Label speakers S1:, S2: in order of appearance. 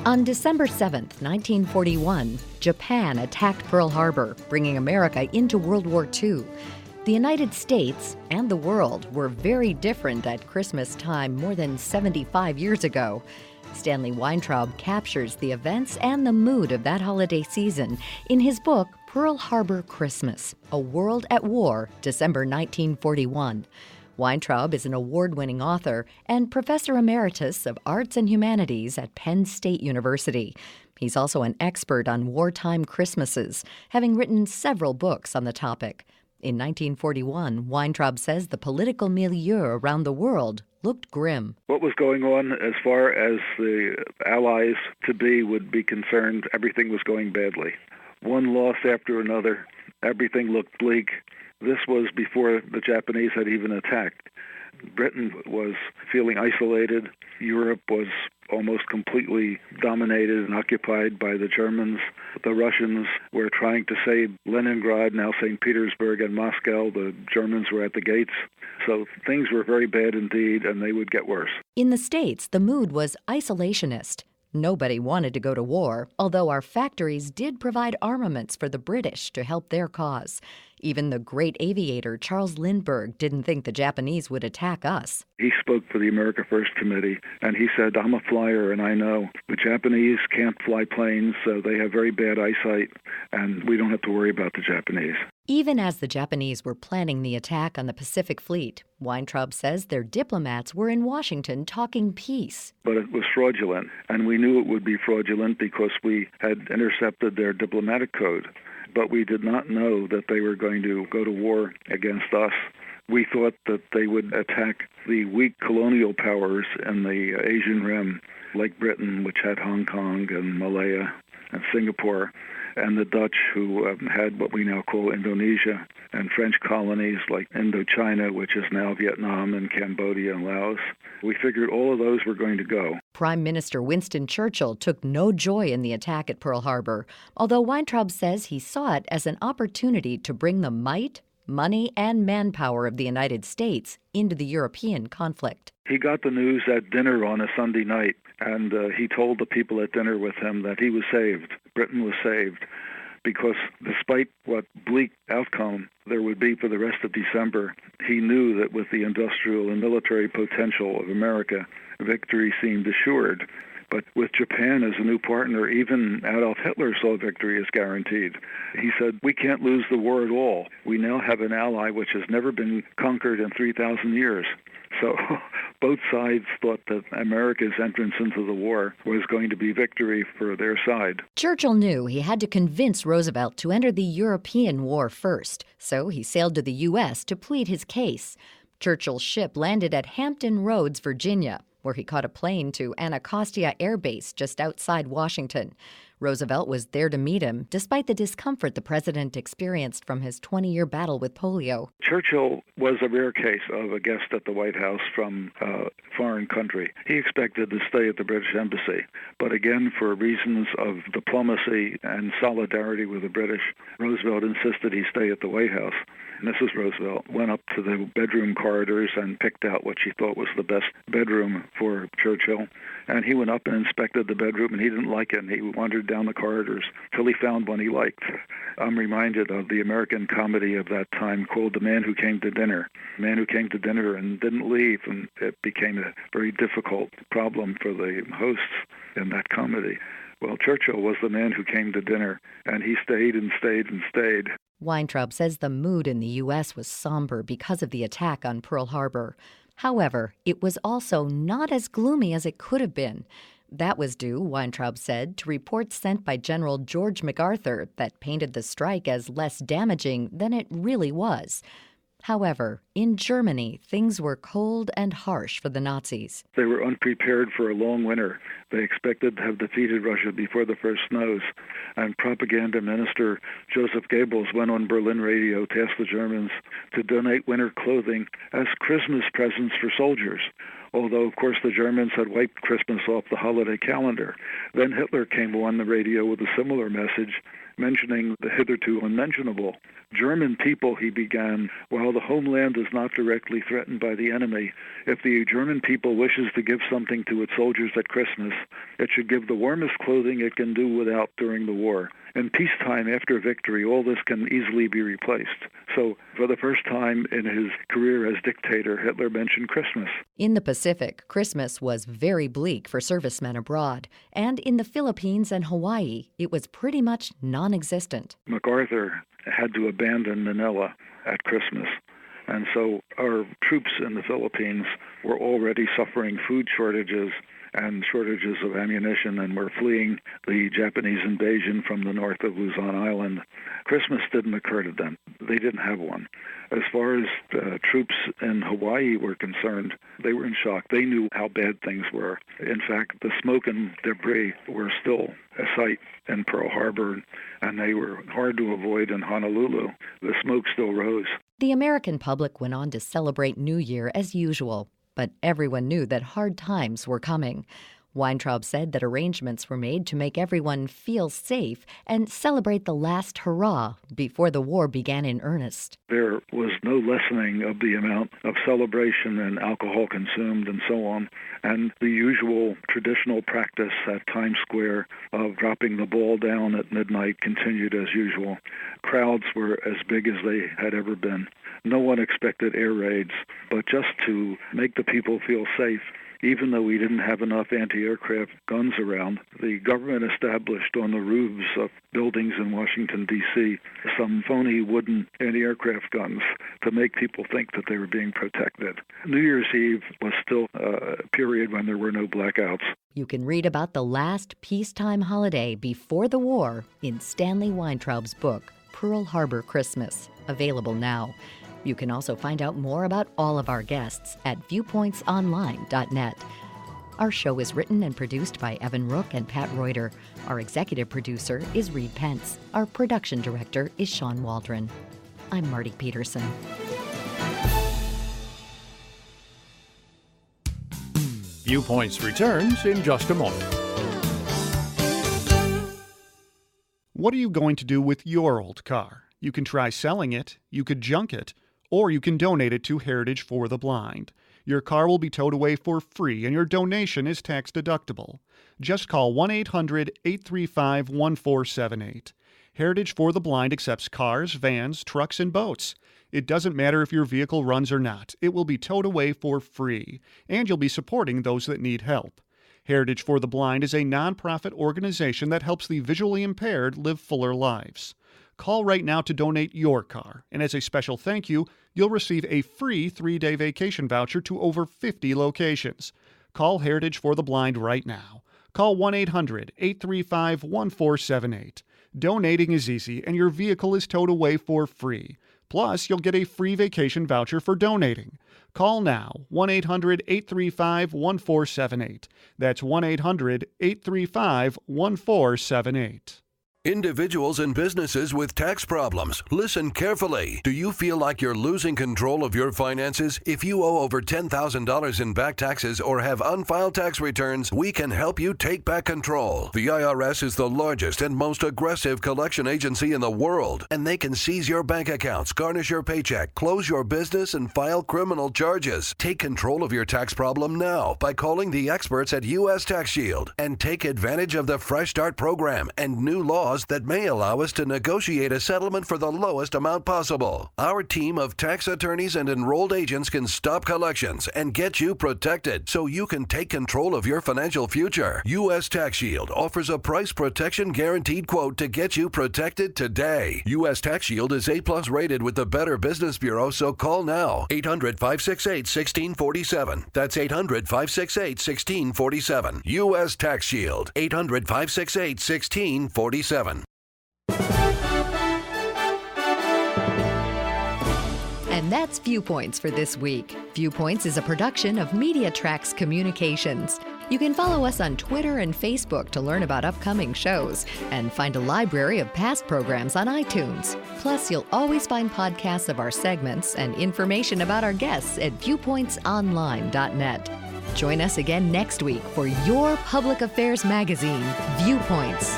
S1: On December 7th, 1941, Japan attacked Pearl Harbor, bringing America into World War II. The United States and the world were very different at Christmas time more than 75 years ago. Stanley Weintraub captures the events and the mood of that holiday season in his book, Pearl Harbor Christmas, A World at War, December 1941. Weintraub is an award-winning author and professor emeritus of arts and humanities at Penn State University. He's also an expert on wartime Christmases, having written several books on the topic. In 1941, Weintraub says the political milieu around the world looked grim.
S2: What was going on as far as the Allies to be would be concerned, everything was going badly. One loss after another, everything looked bleak. This was before the Japanese had even attacked. Britain was feeling isolated. Europe was almost completely dominated and occupied by the Germans. The Russians were trying to save Leningrad, now St. Petersburg and Moscow. The Germans were at the gates. So things were very bad indeed, and they would get worse.
S1: In the States, the mood was isolationist. Nobody wanted to go to war, although our factories did provide armaments for the British to help their cause. Even the great aviator Charles Lindbergh didn't think the Japanese would attack us.
S2: He spoke for the America First Committee, and he said, "I'm a flyer, and I know the Japanese can't fly planes, so they have very bad eyesight, and we don't have to worry about the Japanese."
S1: Even as the Japanese were planning the attack on the Pacific Fleet, Weintraub says their diplomats were in Washington talking peace.
S2: But it was fraudulent, and we knew it would be fraudulent because we had intercepted their diplomatic code. But we did not know that they were going to go to war against us. We thought that they would attack the weak colonial powers in the Asian Rim, like Britain, which had Hong Kong and Malaya and Singapore, and the Dutch, who had what we now call Indonesia, and French colonies like Indochina, which is now Vietnam and Cambodia and Laos. We figured all of those were going to go.
S1: Prime Minister Winston Churchill took no joy in the attack at Pearl Harbor, although Weintraub says he saw it as an opportunity to bring the might, money, and manpower of the United States into the European conflict.
S2: He got the news at dinner on a Sunday night, and he told the people at dinner with him that he was saved. Britain was saved, because despite what bleak outcome there would be for the rest of December, he knew that with the industrial and military potential of America, victory seemed assured. But with Japan as a new partner, even Adolf Hitler saw victory as guaranteed. He said, "We can't lose the war at all. We now have an ally which has never been conquered in 3,000 years. So both sides thought that America's entrance into the war was going to be victory for their side.
S1: Churchill knew he had to convince Roosevelt to enter the European war first, so he sailed to the U.S. to plead his case. Churchill's ship landed at Hampton Roads, Virginia, where he caught a plane to Anacostia Air Base just outside Washington. Roosevelt was there to meet him, despite the discomfort the president experienced from his 20-year battle with polio.
S2: Churchill was a rare case of a guest at the White House from a foreign country. He expected to stay at the British Embassy, but again, for reasons of diplomacy and solidarity with the British, Roosevelt insisted he stay at the White House. Mrs. Roosevelt went up to the bedroom corridors and picked out what she thought was the best bedroom for Churchill. And he went up and inspected the bedroom, and he didn't like it. And he wandered down the corridors till he found one he liked. I'm reminded of the American comedy of that time called The Man Who Came to Dinner. The man who came to dinner and didn't leave, and it became a very difficult problem for the hosts in that comedy. Well, Churchill was the man who came to dinner, and he stayed and stayed and stayed.
S1: Weintraub says the mood in the U.S. was somber because of the attack on Pearl Harbor. However, it was also not as gloomy as it could have been. That was due, Weintraub said, to reports sent by General George MacArthur that painted the strike as less damaging than it really was. However, in Germany, things were cold and harsh for the Nazis.
S2: They were unprepared for a long winter. They expected to have defeated Russia before the first snows. And propaganda minister Joseph Goebbels went on Berlin radio to ask the Germans to donate winter clothing as Christmas presents for soldiers. Although, of course, the Germans had wiped Christmas off the holiday calendar. Then Hitler came on the radio with a similar message, mentioning the hitherto unmentionable. German people, he began, while the homeland is not directly threatened by the enemy, if the German people wishes to give something to its soldiers at Christmas, it should give the warmest clothing it can do without during the war. In peacetime, after victory, all this can easily be replaced. So, for the first time in his career as dictator, Hitler mentioned Christmas.
S1: In the Pacific, Christmas was very bleak for servicemen abroad. And in the Philippines and Hawaii, it was pretty much non-existent.
S2: MacArthur had to abandon Manila at Christmas. And so our troops in the Philippines were already suffering food shortages and shortages of ammunition, and were fleeing the Japanese invasion from the north of Luzon Island. Christmas didn't occur to them. They didn't have one. As far as troops in Hawaii were concerned, they were in shock. They knew how bad things were. In fact, the smoke and debris were still a sight in Pearl Harbor, and they were hard to avoid in Honolulu. The smoke still rose.
S1: The American public went on to celebrate New Year as usual. But everyone knew that hard times were coming. Weintraub said that arrangements were made to make everyone feel safe and celebrate the last hurrah before the war began in earnest.
S2: There was no lessening of the amount of celebration and alcohol consumed and so on. And the usual traditional practice at Times Square of dropping the ball down at midnight continued as usual. Crowds were as big as they had ever been. No one expected air raids, but just to make the people feel safe, even though we didn't have enough anti-aircraft guns around, the government established on the roofs of buildings in Washington, D.C., some phony wooden anti-aircraft guns to make people think that they were being protected. New Year's Eve was still a period when there were no blackouts.
S1: You can read about the last peacetime holiday before the war in Stanley Weintraub's book, Pearl Harbor Christmas, available now. You can also find out more about all of our guests at viewpointsonline.net. Our show is written and produced by Evan Rook and Pat Reuter. Our executive producer is Reed Pence. Our production director is Sean Waldron. I'm Marty Peterson.
S3: Viewpoints returns in just a moment. What are you going to do with your old car? You can try selling it, you could junk it, or you can donate it to Heritage for the Blind. Your car will be towed away for free, and your donation is tax deductible. Just call 1-800-835-1478. Heritage for the Blind accepts cars, vans, trucks, and boats. It doesn't matter if your vehicle runs or not. It will be towed away for free, and you'll be supporting those that need help. Heritage for the Blind is a nonprofit organization that helps the visually impaired live fuller lives. Call right now to donate your car, and as a special thank you, you'll receive a free 3-day vacation voucher to over 50 locations. Call Heritage for the Blind right now. Call 1-800-835-1478. Donating is easy, and your vehicle is towed away for free. Plus, you'll get a free vacation voucher for donating. Call now, 1-800-835-1478. That's 1-800-835-1478.
S4: Individuals and businesses with tax problems, listen carefully. Do you feel like you're losing control of your finances? If you owe over $10,000 in back taxes or have unfiled tax returns, we can help you take back control. The IRS is the largest and most aggressive collection agency in the world, and they can seize your bank accounts, garnish your paycheck, close your business, and file criminal charges. Take control of your tax problem now by calling the experts at U.S. Tax Shield and take advantage of the Fresh Start program and new laws that may allow us to negotiate a settlement for the lowest amount possible. Our team of tax attorneys and enrolled agents can stop collections and get you protected so you can take control of your financial future. U.S. Tax Shield offers a price protection guaranteed quote to get you protected today. U.S. Tax Shield is A+ rated with the Better Business Bureau, so call now. 800-568-1647. That's 800-568-1647. U.S. Tax Shield. 800-568-1647.
S1: And that's Viewpoints for this week. Viewpoints is a production of MediaTrax Communications. You can follow us on Twitter and Facebook to learn about upcoming shows and find a library of past programs on iTunes. Plus, you'll always find podcasts of our segments and information about our guests at viewpointsonline.net. Join us again next week for your public affairs magazine, Viewpoints.